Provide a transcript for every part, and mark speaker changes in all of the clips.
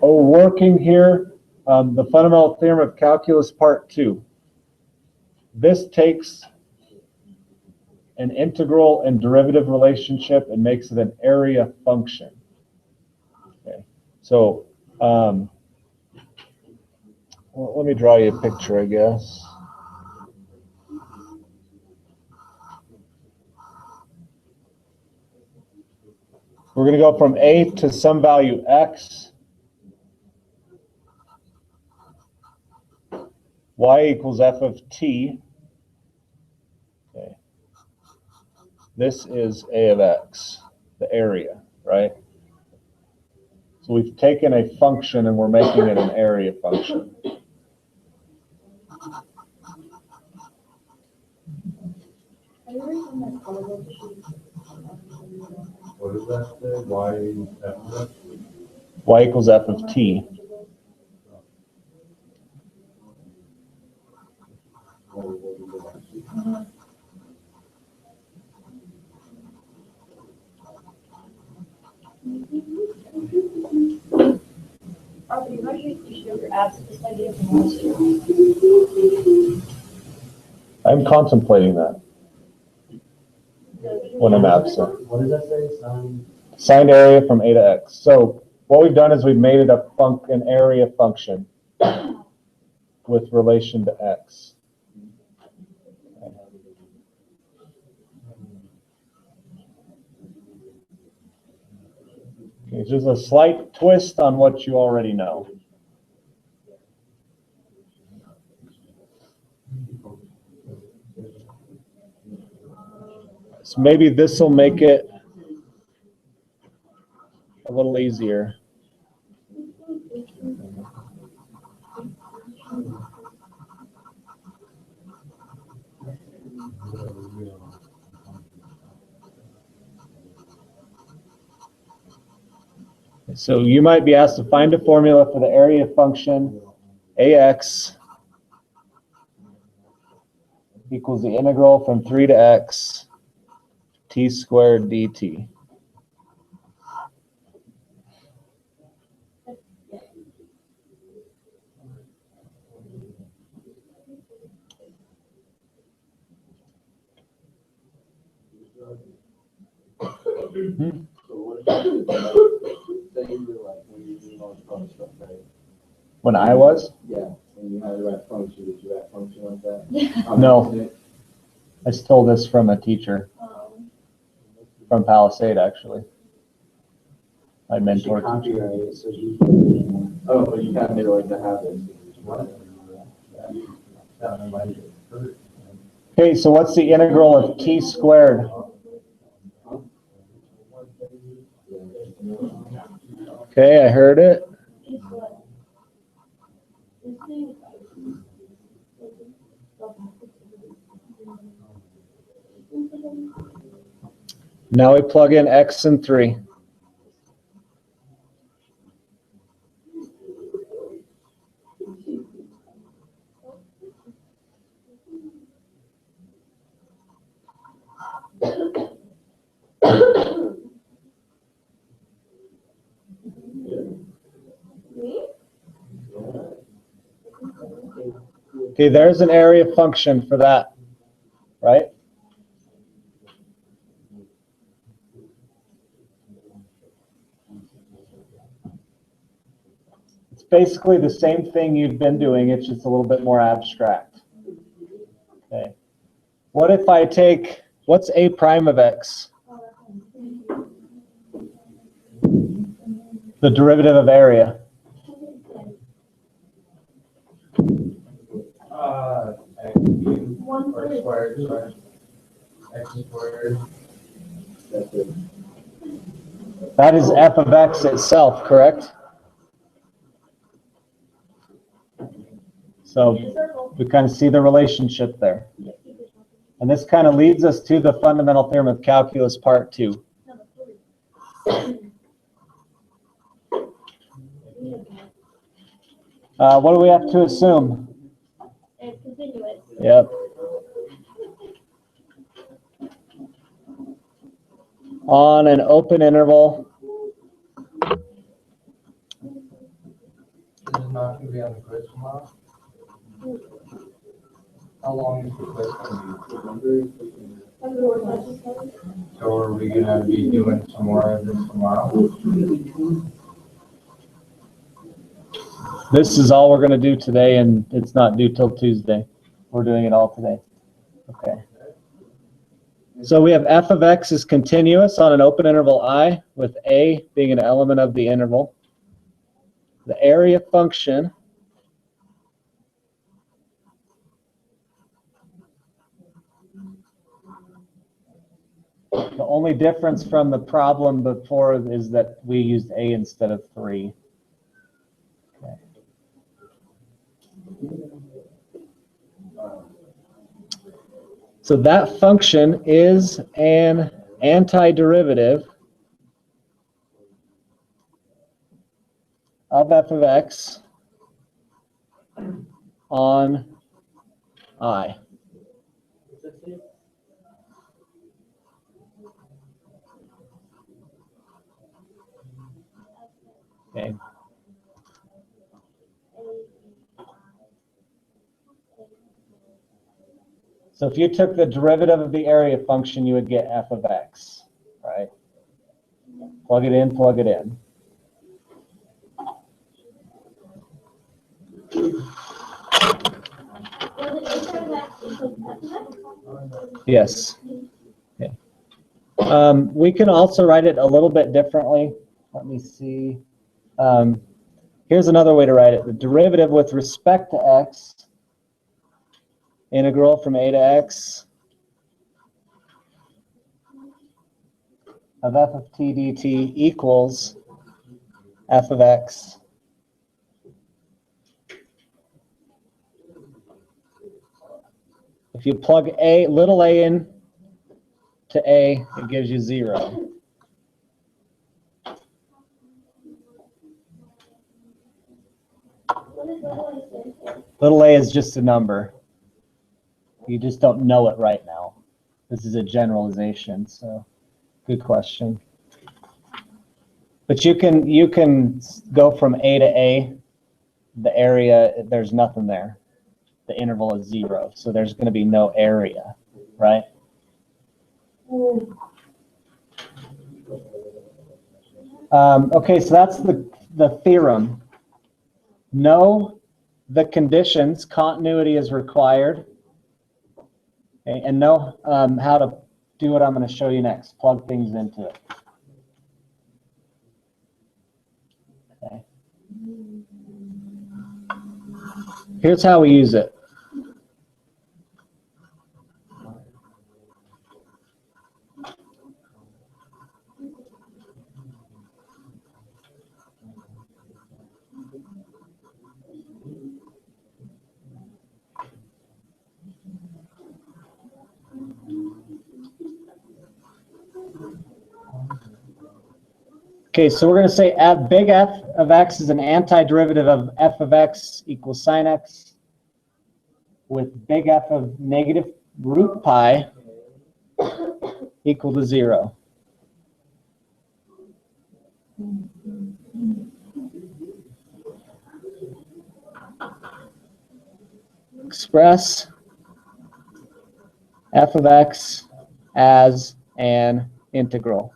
Speaker 1: working here, the fundamental theorem of calculus part 2. This takes an integral and derivative relationship and makes it an area function. Okay, so well, let me draw you a picture, I guess. We're going to go from a to some value x. Y equals f of t. Okay. This is a of x, the area, right? So we've taken a function and we're making it an area function.
Speaker 2: What does that say?
Speaker 1: Y equals f of t. I'm contemplating that when I'm absent.
Speaker 2: What does that say?
Speaker 1: Signed area from a to x. So what we've done is we've made it an area function with relation to x. Okay, just a slight twist on what you already know. So maybe this will make it a little easier. So you might be asked to find a formula for the area function ax equals the integral from 3 to x t squared dt. When I was?
Speaker 2: Yeah, when you had the right function, did you have function like that?
Speaker 1: No. I stole this from a teacher from Palisade, actually. My mentor teacher.
Speaker 2: Oh, but you kind of made it like the habit.
Speaker 1: Okay, so what's the integral of t squared? Okay, I heard it. Now we plug in x and 3. Okay, there's an area function for that, right? It's basically the same thing you've been doing, it's just a little bit more abstract. Okay. What if I take, what's a prime of x? The derivative of area.
Speaker 2: X cubed or squared, sorry. X squared. That's it.
Speaker 1: That is f of x itself, correct? So we kind of see the relationship there. And this kind of leads us to the fundamental theorem of calculus part 2. What do we have to assume?
Speaker 3: It's continuous.
Speaker 1: Yep. On an open interval
Speaker 4: not gonna be on the quiz tomorrow? How long is the quiz gonna be? So are we gonna be doing some more of this tomorrow?
Speaker 1: This is all we're gonna do today, and it's not due till Tuesday. We're doing it all today. Okay. So we have f of x is continuous on an open interval I, with a being an element of the interval. The area function the only difference from the problem before is that we used a instead of 3. Okay. So that function is an antiderivative of f of x on I. Okay. So if you took the derivative of the area function, you would get f of x, right? Plug it in, plug it in. Yes. Okay. We can also write it a little bit differently. Let me see. Here's another way to write it. The derivative with respect to x, integral from a to x of f of t dt equals f of x if you plug a little a in to a, it gives you 0. Little a is just a number. You just don't know it right now. This is a generalization, so good question. But you can go from a to a. The area, there's nothing there. The interval is 0, so there's going to be no area, right? Okay, so that's the theorem. Know the conditions. Continuity is required. Okay, and know how to do what I'm going to show you next. Plug things into it. Okay. Here's how we use it. Okay, so we're going to say big F of x is an antiderivative of f of x equals sine x with big F of negative root pi equal to 0. Express f of x as an integral.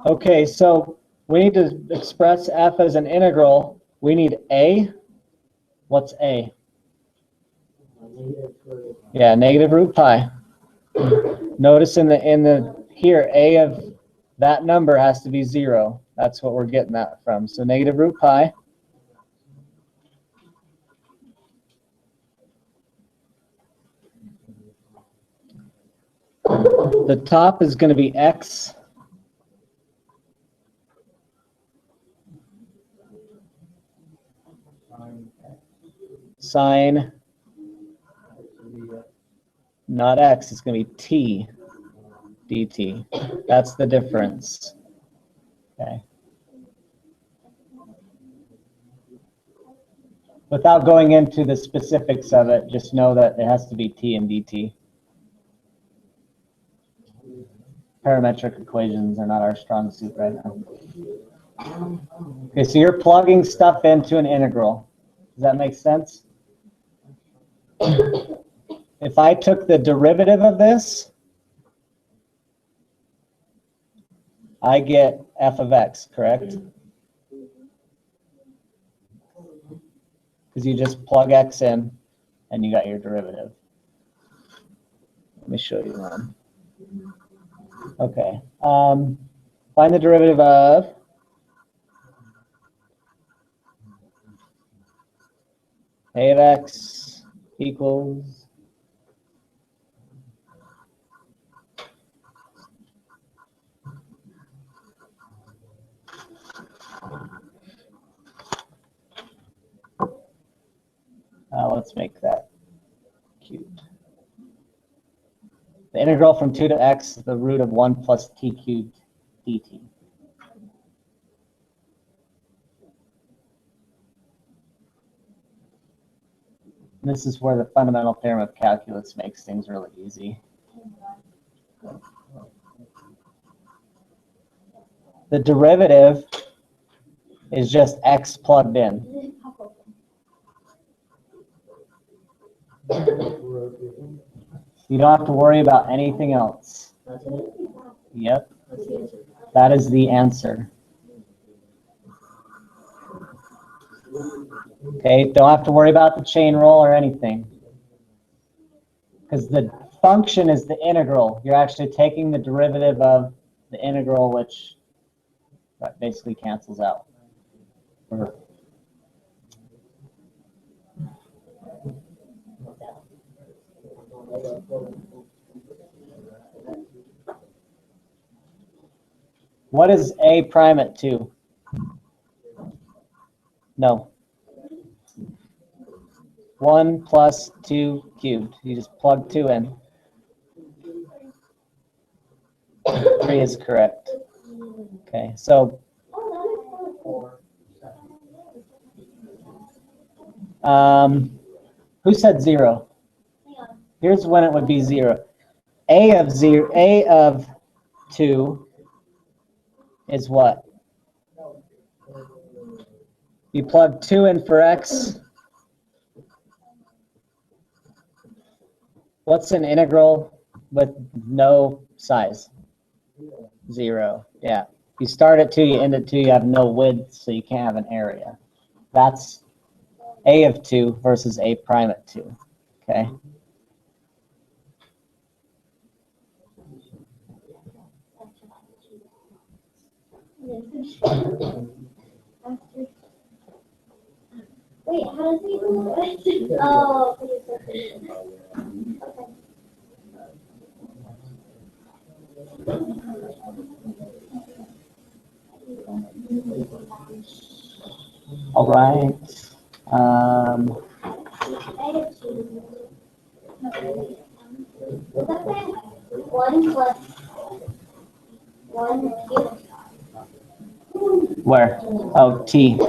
Speaker 1: Okay, so we need to express f as an integral. We need a. What's a? Yeah, negative root pi. Notice in the here, a of that number has to be 0. That's what we're getting that from. So negative root pi. The top is going to be x.
Speaker 5: sine, not x, it's going to be t dt. That's the difference. Okay. Without going into the specifics of it, just know that it has to be t and dt. Parametric equations are not our strong suit right now. Okay, so you're plugging stuff into an integral. Does that make sense? If I took the derivative of this, I get f of x, correct? Because you just plug x in and you got your derivative. Let me show you one. Okay. Find the derivative of a of x equals let's make that cubed. The integral from 2 to x is the root of 1 plus t cubed dt. And this is where the fundamental theorem of calculus makes things really easy. The derivative is just x plugged in. You don't have to worry about anything else. Yep. That is the answer. Okay, don't have to worry about the chain rule or anything. Because the function is the integral. You're actually taking the derivative of the integral, which basically cancels out. What is a prime at 2? No. 1 plus 2 cubed. You just plug 2 in. 3 is correct. Okay, so who said 0? Here's when it would be 0. A of 2 is what? You plug 2 in for x. What's an integral with no size? 0. Yeah. You start at 2, you end at 2, you have no width, so you can't have an area. That's a of 2 versus a prime at 2. Okay.
Speaker 3: Wait, how does he do it? Oh, okay.
Speaker 5: All right.
Speaker 3: One plus 1 cubed.
Speaker 5: Where? Oh, t.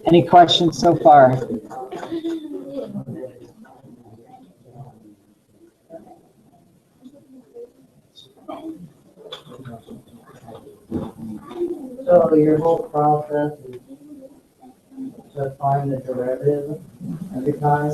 Speaker 5: Any questions so far?
Speaker 6: So your whole process is to find the derivative every time?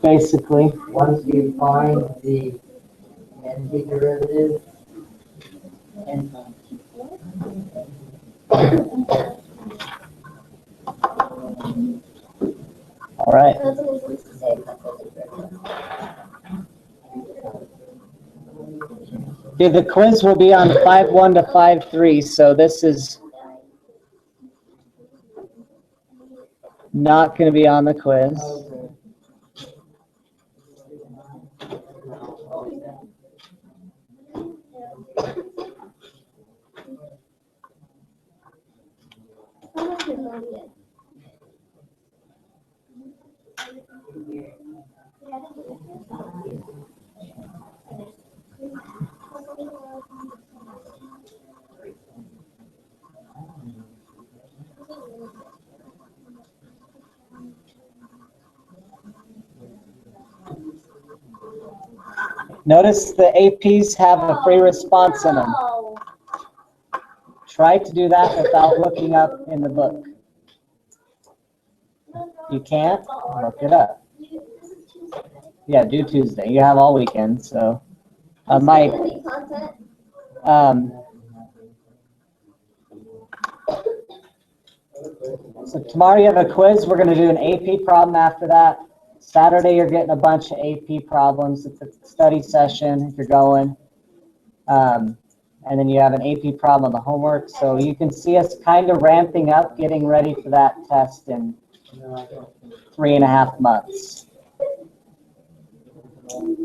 Speaker 5: Basically.
Speaker 6: Once you find the antiderivative, and
Speaker 5: All right. Yeah, the quiz will be on 5.1 to 5.3, so this is not going to be on the quiz. Notice the APs have a free response in them.
Speaker 3: Oh,
Speaker 5: Try to do that without looking up in the book. You can't? Look it up. Yeah, do Tuesday. You have all weekend, so. Mike, so tomorrow you have a quiz. We're going to do an AP problem after that. Saturday you're getting a bunch of AP problems. It's a study session if you're going. And then you have an AP problem on the homework. So you can see us kind of ramping up, getting ready for that test in 3.5 months.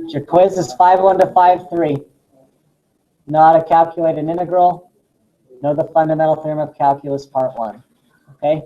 Speaker 5: Your quiz is 5.1 to 5.3. Know how to calculate an integral. Know the fundamental theorem of calculus part 1. Okay?